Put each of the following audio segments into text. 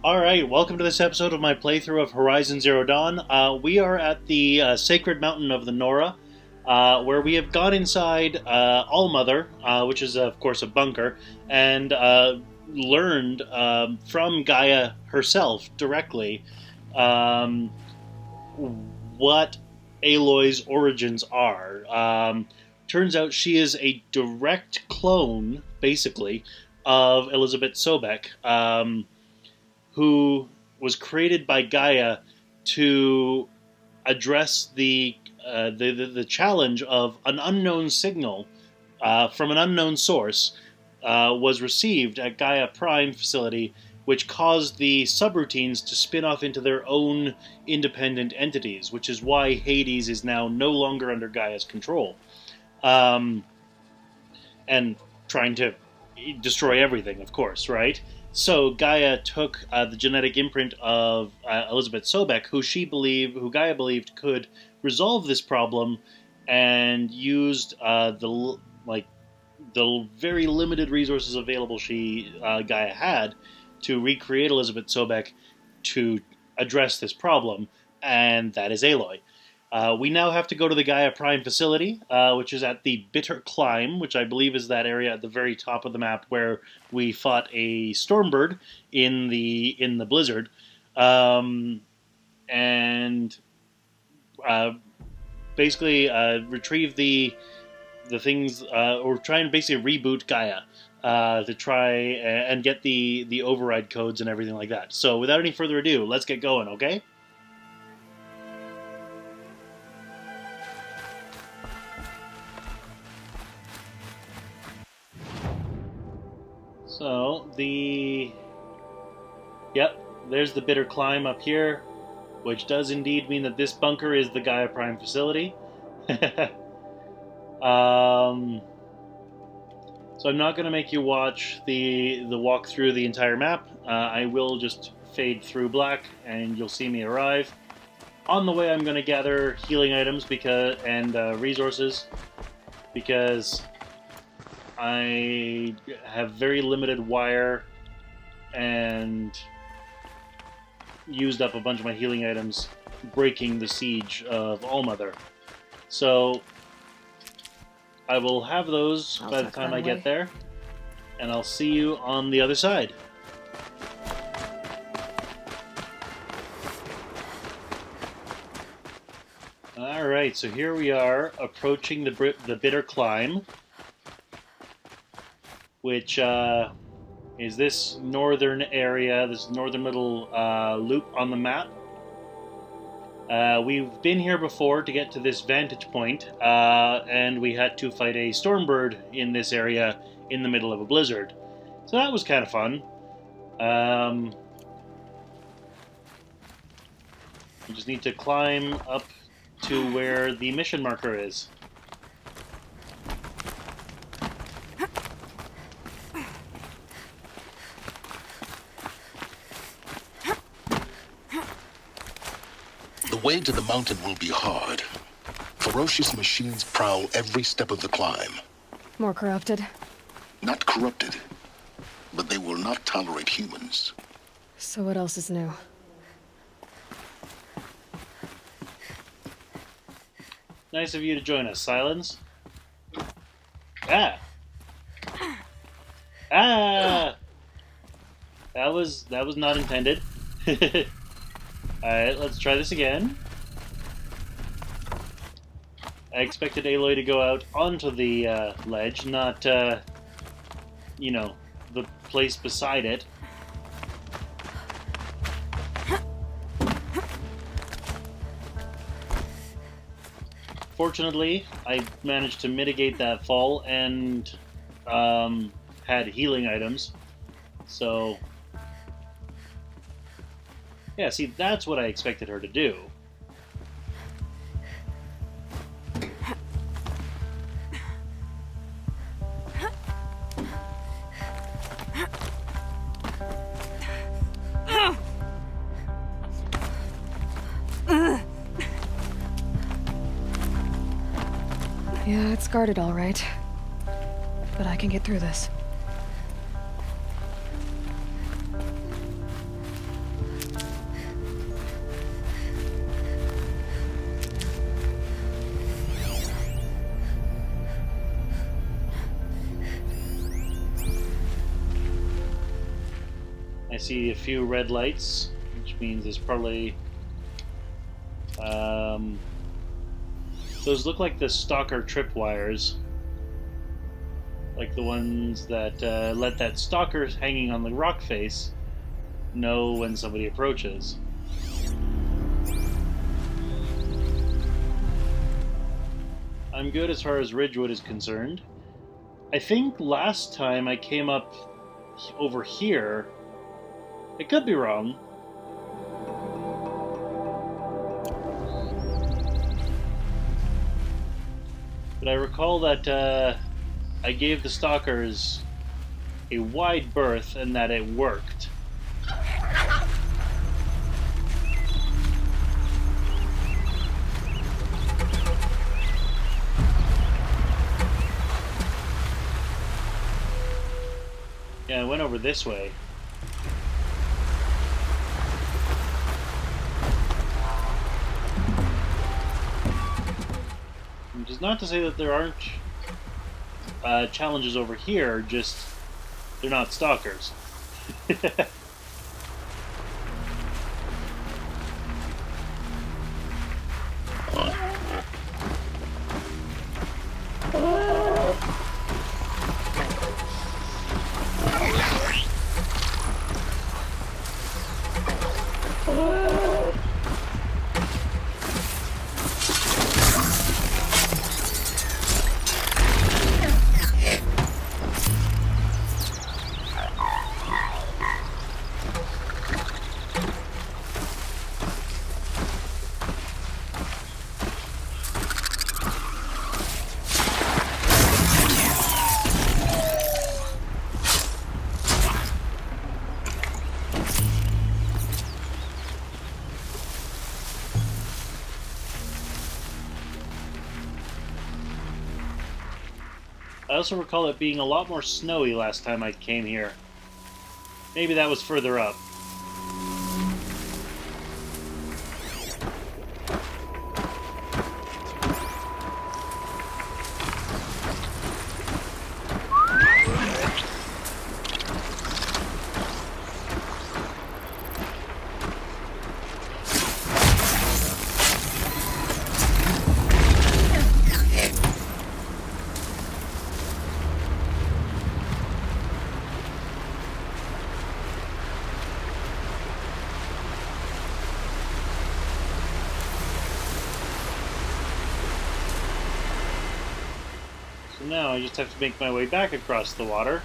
Alright, welcome to this episode of my playthrough of Horizon Zero Dawn. We are at the Sacred Mountain of the Nora, where we have gone inside Allmother, which is, of course, a bunker, and learned from Gaia herself directly what Aloy's origins are. Turns out she is a direct clone, basically, of Elizabeth Sobek, who was created by Gaia to address the challenge of an unknown signal from an unknown source was received at GAIA Prime Facility, which caused the subroutines to spin off into their own independent entities, which is why Hades is now no longer under Gaia's control. And trying to destroy everything, of course, right? So Gaia took the genetic imprint of Elizabeth Sobek, who Gaia believed could resolve this problem, and used the very limited resources available Gaia had to recreate Elizabeth Sobek to address this problem, and that is Aloy. We now have to go to the Gaia Prime Facility, which is at the Bitter Climb, which I believe is that area at the very top of the map where we fought a Stormbird in the blizzard, and basically retrieve the things, or try and basically reboot Gaia to try and get the override codes and everything like that. So without any further ado, let's get going, okay? So, there's the Bitter Climb up here, which does indeed mean that this bunker is the Gaia Prime Facility. So I'm not going to make you watch the walk through the entire map. I will just fade through black, and you'll see me arrive. On the way, I'm going to gather healing items and resources, because I have very limited wire and used up a bunch of my healing items breaking the siege of Allmother. So I will have those by the time I get there, and I'll see you on the other side. Alright, so here we are approaching the Bitter Climb, which is this northern area, this northern middle loop on the map. We've been here before to get to this vantage point, and we had to fight a Stormbird in this area in the middle of a blizzard. So that was kind of fun. We just need to climb up to where the mission marker is. The way to the mountain will be hard. Ferocious machines prowl every step of the climb. More corrupted? Not corrupted, but they will not tolerate humans. So what else is new? Nice of you to join us, Sylens. Ah! Ah! That was not intended. Alright, let's try this again. I expected Aloy to go out onto the ledge, not, the place beside it. Fortunately, I managed to mitigate that fall and had healing items. So, yeah, see, that's what I expected her to do. Yeah, it's guarded all right. But I can get through this. I see a few red lights, which means there's probably... those look like the stalker tripwires. Like the ones that let that stalker hanging on the rock face know when somebody approaches. I'm good as far as Ridgewood is concerned. I think last time I came up over here, I could be wrong. But I recall that I gave the stalkers a wide berth and that it worked. Yeah, I went over this way. Which is not to say that there aren't challenges over here, just they're not stalkers. I also recall it being a lot more snowy last time I came here. Maybe that was further up. Now I just have to make my way back across the water.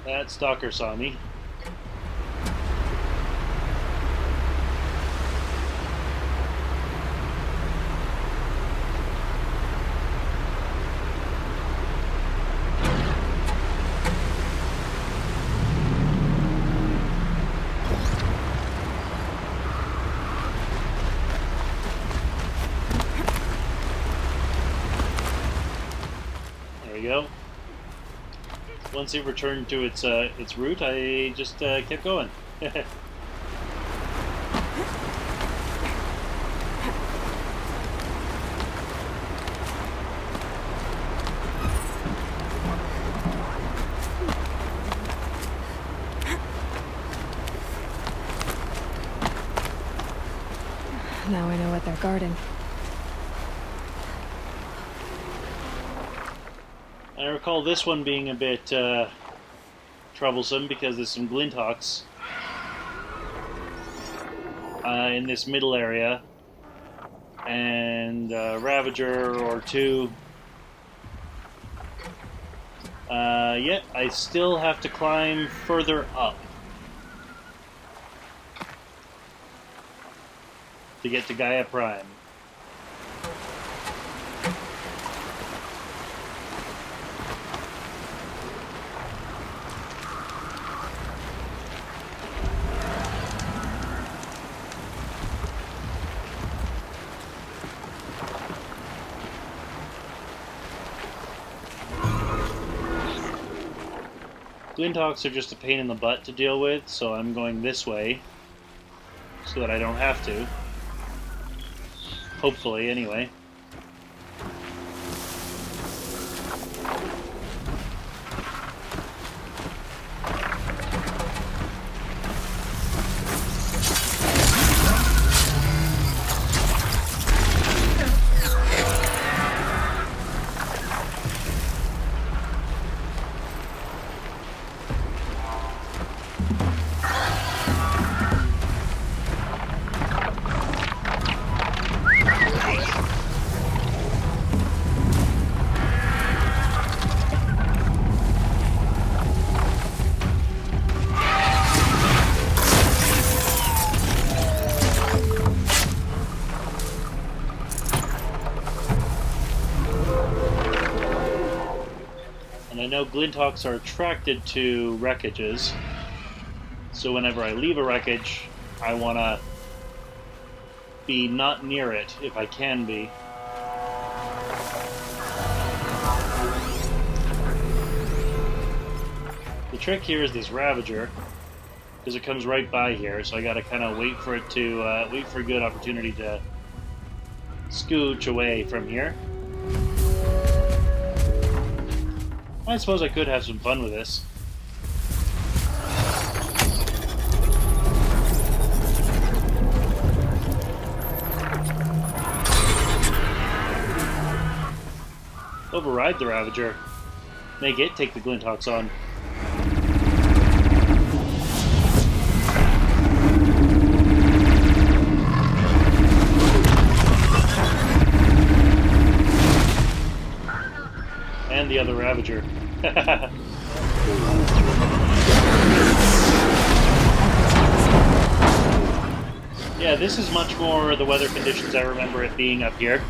That stalker saw me. Go. Once it returned to its route, I just kept going. Now I know what they're guarding. I recall this one being a bit troublesome because there's some Glinthawks in this middle area, and a Ravager or two. Yet I still have to climb further up to get to GAIA Prime. Glinthawks are just a pain in the butt to deal with, so I'm going this way so that I don't have to. Hopefully, anyway. And I know Glinthawks are attracted to wreckages, so whenever I leave a wreckage, I want to be not near it, if I can be. The trick here is this Ravager, because it comes right by here, so I gotta kind of wait for it to, wait for a good opportunity to scooch away from here. I suppose I could have some fun with this. Override the Ravager. Make it take the Glinthawks on. And the other Ravager. Yeah, this is much more the weather conditions I remember it being up here.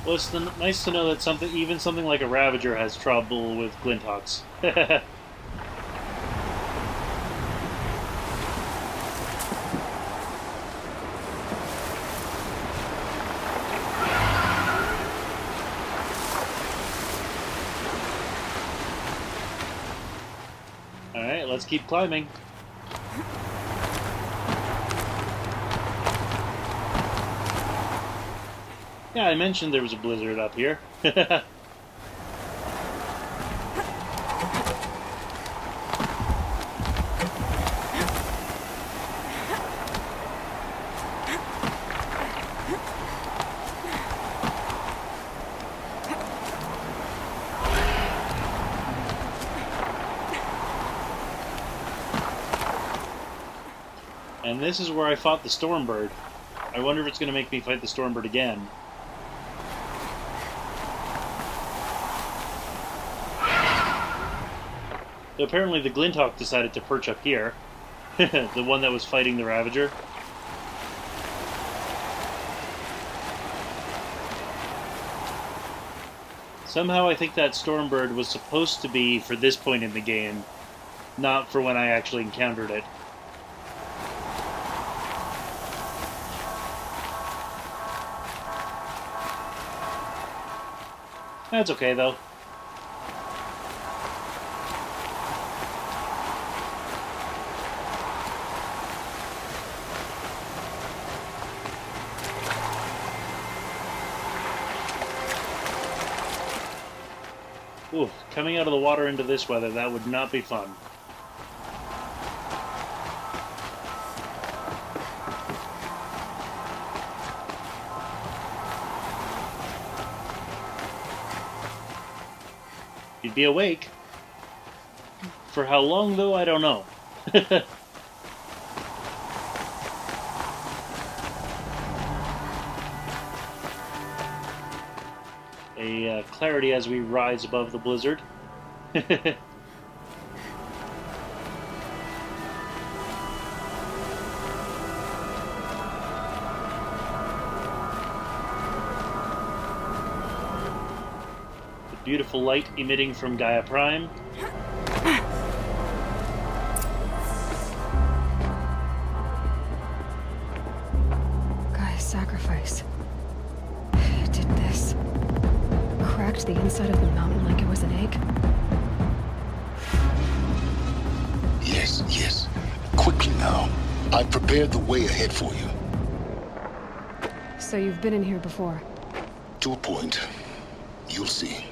Well, it's nice to know that even something like a Ravager has trouble with Glinthawks. Alright, let's keep climbing. Yeah, I mentioned there was a blizzard up here. And this is where I fought the Stormbird. I wonder if it's going to make me fight the Stormbird again. So apparently the Glinthawk decided to perch up here. The one that was fighting the Ravager. Somehow I think that Stormbird was supposed to be for this point in the game, not for when I actually encountered it. That's okay, though. Ooh, coming out of the water into this weather, that would not be fun. He'd be awake. For how long, though, I don't know. Clarity as we rise above the blizzard. Beautiful light emitting from Gaia Prime. Gaia's sacrifice. It did this. Cracked the inside of the mountain like it was an egg. Yes, yes. Quickly now. I've prepared the way ahead for you. So you've been in here before? To a point. You'll see.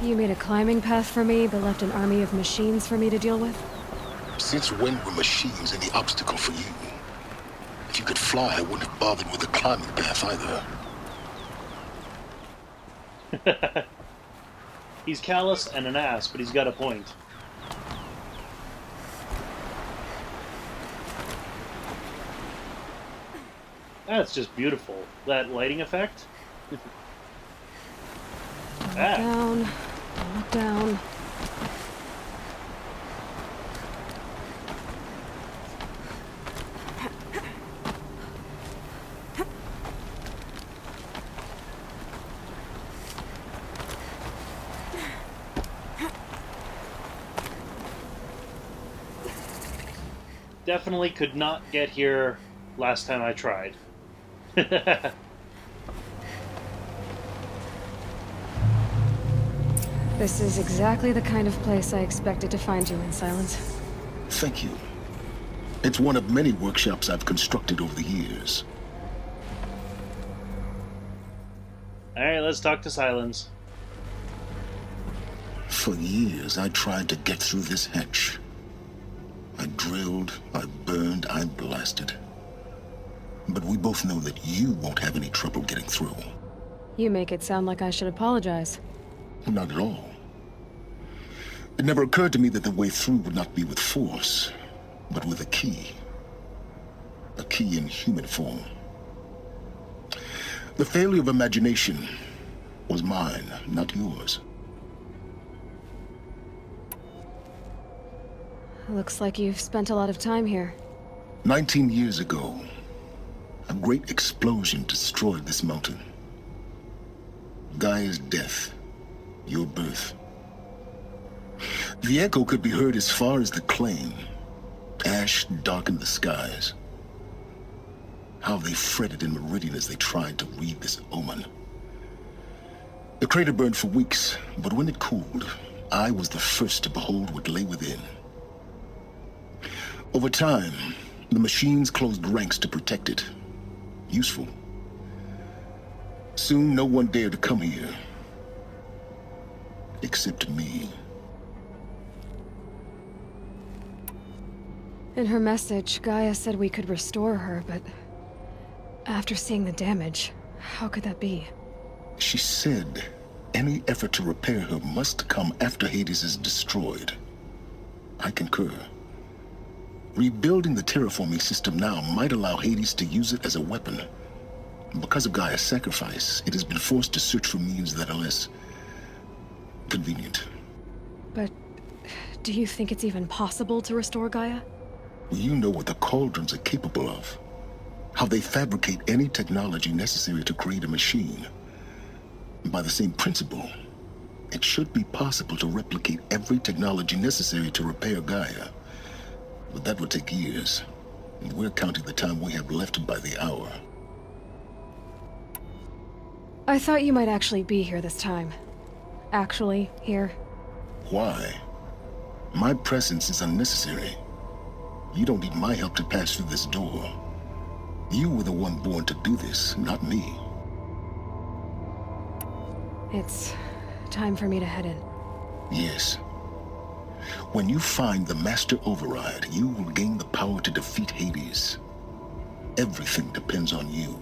You made a climbing path for me, but left an army of machines for me to deal with? Since when were machines any obstacle for you? If you could fly, I wouldn't have bothered with the climbing path either. He's callous and an ass, but he's got a point. That's just beautiful. That lighting effect? Look down. Look down. Definitely could not get here last time I tried. This is exactly the kind of place I expected to find you in, Sylens. Thank you. It's one of many workshops I've constructed over the years. Alright, let's talk to Sylens. For years, I tried to get through this hatch. I drilled, I burned, I blasted. But we both know that you won't have any trouble getting through. You make it sound like I should apologize. Not at all. It never occurred to me that the way through would not be with force, but with a key. A key in human form. The failure of imagination was mine, not yours. Looks like you've spent a lot of time here. 19 years ago, a great explosion destroyed this mountain. Gaia's death, your birth. The echo could be heard as far as the claim. Ash darkened the skies. How they fretted in meridian as they tried to read this omen. The crater burned for weeks, but when it cooled, I was the first to behold what lay within. Over time, the machines closed ranks to protect it. Useful. Soon, no one dared to come here. Except me. In her message, Gaia said we could restore her, but after seeing the damage, how could that be? She said any effort to repair her must come after Hades is destroyed. I concur. Rebuilding the terraforming system now might allow Hades to use it as a weapon. Because of Gaia's sacrifice, it has been forced to search for means that are less convenient. But do you think it's even possible to restore Gaia? You know what the Cauldrons are capable of. How they fabricate any technology necessary to create a machine. By the same principle, it should be possible to replicate every technology necessary to repair Gaia. But that would take years, and we're counting the time we have left by the hour. I thought you might actually be here this time. Actually, here. Why? My presence is unnecessary. You don't need my help to pass through this door. You were the one born to do this, not me. It's time for me to head in. Yes. When you find the Master Override, you will gain the power to defeat Hades. Everything depends on you.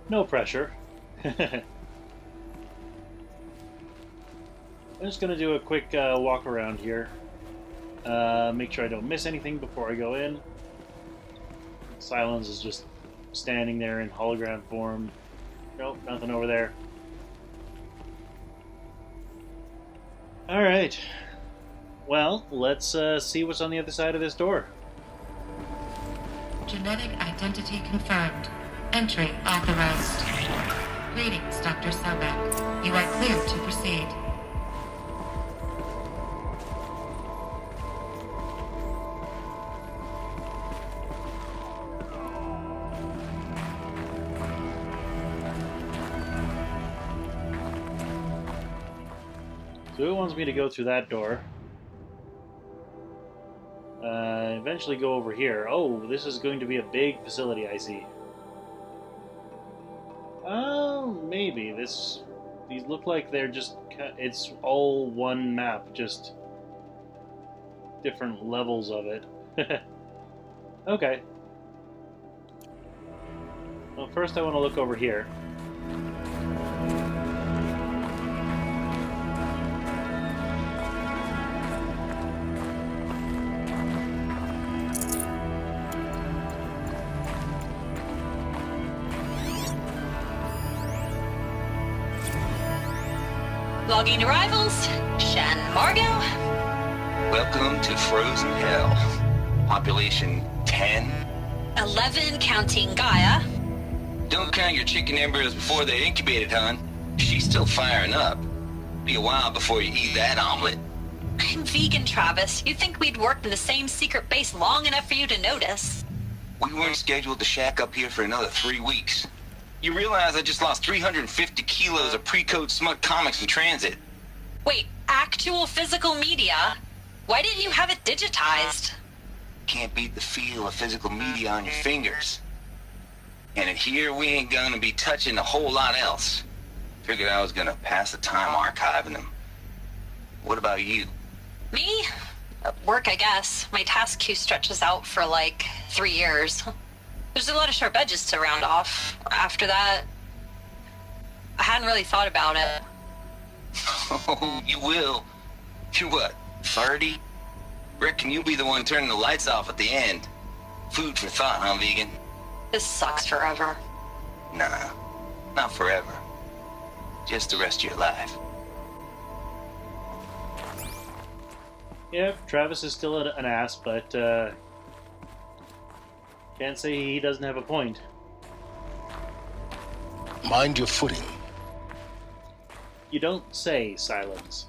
No pressure. I'm just gonna do a quick walk around here. Make sure I don't miss anything before I go in. Sylens is just standing there in hologram form. Nope, nothing over there. Alright. Well, let's see what's on the other side of this door. Genetic identity confirmed. Entry authorized. Greetings, Dr. Sobek. You are cleared to proceed. So it wants me to go through that door. Eventually go over here. Oh, this is going to be a big facility, I see. Oh, maybe. These look like they're just... It's all one map, just different levels of it. Okay. Well, first I want to look over here. Logging arrivals. Shan Margot. Welcome to Frozen Hell. Population 10. 11 counting Gaia. Don't count your chicken embryos before they're incubated, hon. She's still firing up. Be a while before you eat that omelet. I'm vegan, Travis. You'd think we'd worked in the same secret base long enough for you to notice. We weren't scheduled to shack up here for another 3 weeks. You realize I just lost 350 kilos of pre-code smut comics in transit. Wait, actual physical media? Why didn't you have it digitized? Can't beat the feel of physical media on your fingers. And in here, we ain't gonna be touching a whole lot else. Figured I was gonna pass the time archiving them. What about you? Me? Work, I guess. My task queue stretches out for like 3 years. There's a lot of sharp edges to round off. After that, I hadn't really thought about it. Oh, you will. You're what, 30? Reckon you'll be the one turning the lights off at the end. Food for thought, huh, vegan? This sucks forever. Nah, not forever. Just the rest of your life. Yeah, Travis is still an ass, but can't say he doesn't have a point. Mind your footing. You don't say, Sylens.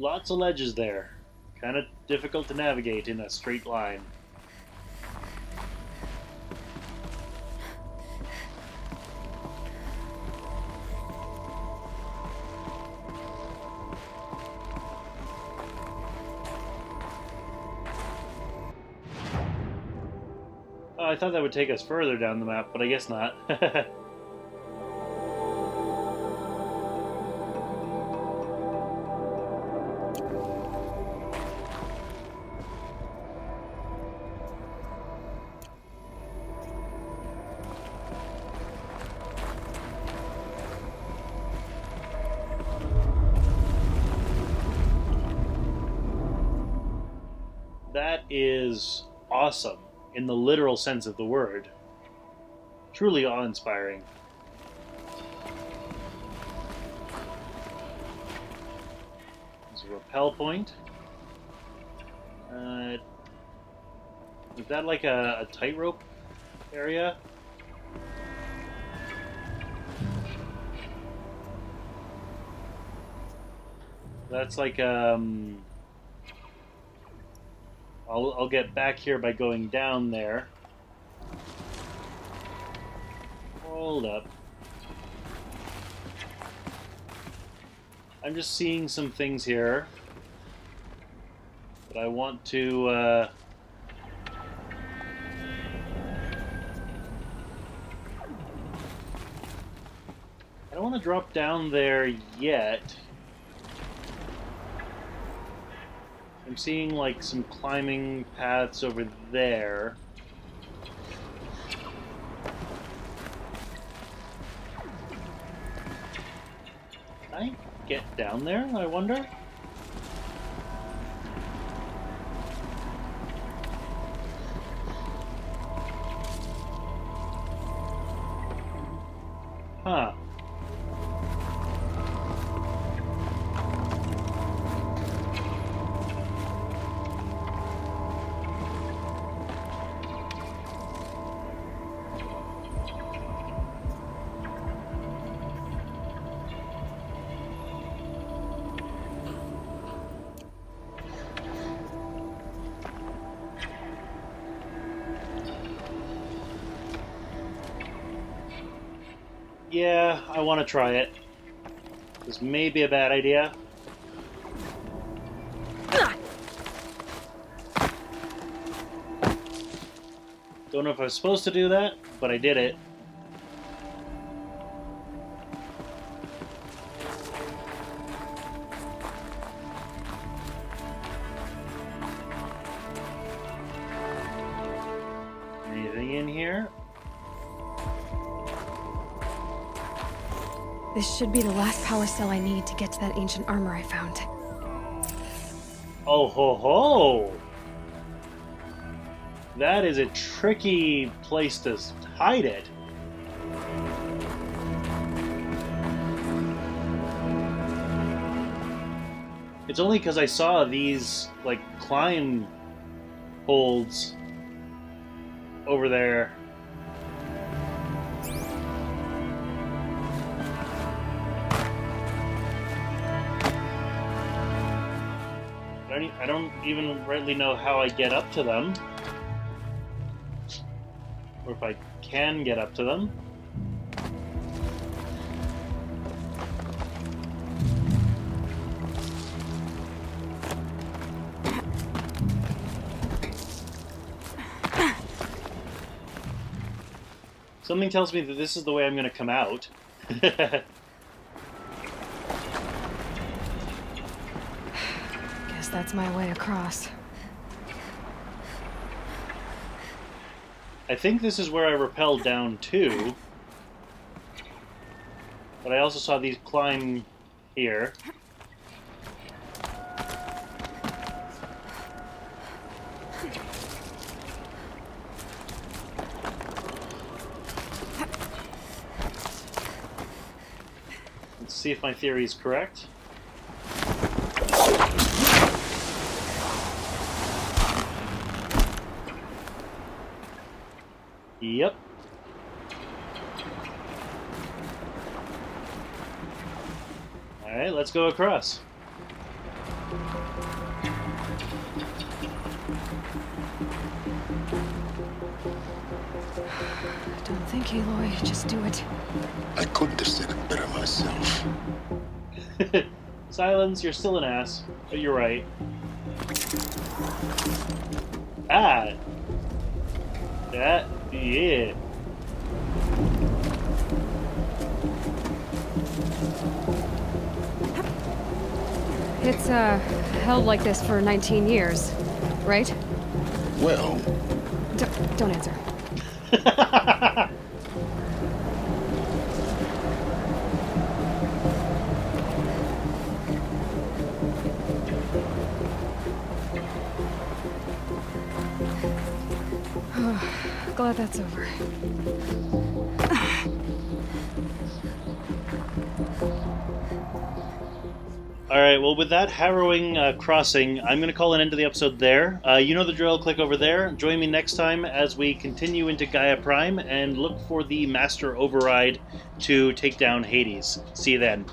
Lots of ledges there. Kind of difficult to navigate in a straight line. Oh, I thought that would take us further down the map, but I guess not. That is awesome, in the literal sense of the word. Truly awe-inspiring. There's a rappel point. Is that like a tightrope area? That's like, I'll get back here by going down there. Hold up. I'm just seeing some things here. But I want to... I don't want to drop down there yet. I'm seeing like some climbing paths over there. Can I get down there, I wonder? Huh. Yeah, I want to try it. This may be a bad idea. Don't know if I was supposed to do that, but I did it. Anything in here? This should be the last power cell I need to get to that ancient armor I found. Oh ho ho! That is a tricky place to hide it. It's only because I saw these, like, climb holds over there. I don't even rightly know how I get up to them. Or if I can get up to them. Something tells me that this is the way I'm going to come out. That's my way across. I think this is where I rappelled down to. But I also saw these climb here. Let's see if my theory is correct. Yep. Alright, let's go across. Don't think, Aloy. Just do it. I couldn't have said it better myself. Sylens, you're still an ass, but you're right. Ah! That, yeah. It's, held like this for 19 years, right? Well... Don't answer. Glad that's over. Alright, well, with that harrowing crossing, I'm going to call an end to the episode there. You know the drill, click over there. Join me next time as we continue into Gaia Prime and look for the Master Override to take down Hades. See you then.